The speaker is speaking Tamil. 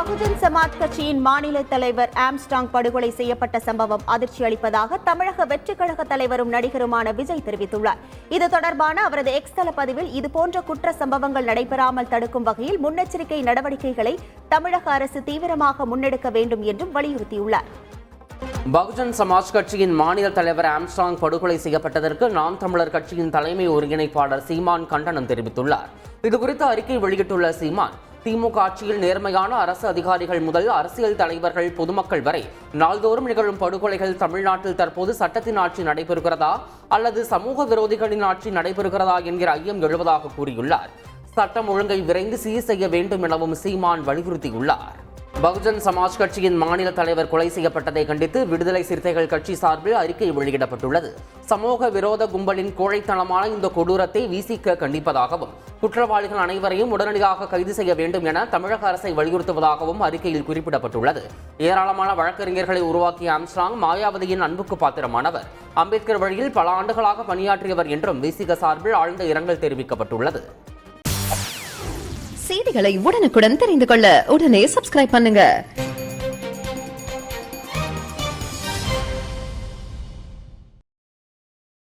பகுஜன் சமாஜ் கட்சியின் மாநில தலைவர் ஆம்ஸ்ட்ராங் படுகொலை செய்யப்பட்ட சம்பவம் அதிர்ச்சி அளிப்பதாக தமிழக வெற்றிக் கழக தலைவரும் நடிகருமான விஜய் தெரிவித்துள்ளார். இது தொடர்பான அவரது எக்ஸ் தள பதிவில் இதுபோன்ற குற்ற சம்பவங்கள் நடைபெறாமல் தடுக்கும் வகையில் முன்னெச்சரிக்கை நடவடிக்கைகளை தமிழக அரசு தீவிரமாக முன்னெடுக்க வேண்டும் என்றும் வலியுறுத்தியுள்ளார். பகுஜன் சமாஜ் கட்சியின் மாநில தலைவர் ஆம்ஸ்ட்ராங் படுகொலை செய்யப்பட்டதற்கு நாம் தமிழர் கட்சியின் தலைமை ஒருங்கிணைப்பாளர் சீமான் கண்டனம் தெரிவித்துள்ளார். இதுகுறித்து அறிக்கை வெளியிட்டுள்ள சீமான், திமுக ஆட்சியில் நேர்மையான அரசு அதிகாரிகள் முதல் அரசியல் தலைவர்கள், பொதுமக்கள் வரை நாள்தோறும் நிகழும் படுகொலைகள் தமிழ்நாட்டில் தற்போது சட்டத்தின் ஆட்சி நடைபெறுகிறதா அல்லது சமூக விரோதிகளின் ஆட்சி நடைபெறுகிறதா என்கிற ஐயம் எழுவதாக கூறியுள்ளார். சட்டம் ஒழுங்கை விரைந்து சீர் செய்ய வேண்டும் எனவும் சீமான் வலியுறுத்தியுள்ளார். பகுஜன் சமாஜ் கட்சியின் மாநில தலைவர் கொலை செய்யப்பட்டதை கண்டித்து விடுதலை சிறுத்தைகள் கட்சி சார்பில் அறிக்கை வெளியிடப்பட்டுள்ளது. சமூக விரோத கும்பலின் கோழைத்தனமான இந்த கொடூரத்தை விசிக கண்டிப்பதாகவும் குற்றவாளிகள் அனைவரையும் உடனடியாக கைது செய்ய வேண்டும் என தமிழக அரசை வலியுறுத்துவதாகவும் அறிக்கையில் குறிப்பிடப்பட்டுள்ளது. ஏராளமான வழக்கறிஞர்களை உருவாக்கிய ஆம்ஸ்ட்ராங் மாயாவதியின் அன்புக்கு பாத்திரமானவர். அம்பேத்கர் வழியில் பல ஆண்டுகளாக பணியாற்றியவர் என்றும் விசிக சார்பில் ஆழ்ந்த இரங்கல் தெரிவிக்கப்பட்டுள்ளது. செய்திகளை உடனுக்குடன் தெரிந்து கொள்ள உடனே சப்ஸ்கிரைப் பண்ணுங்க.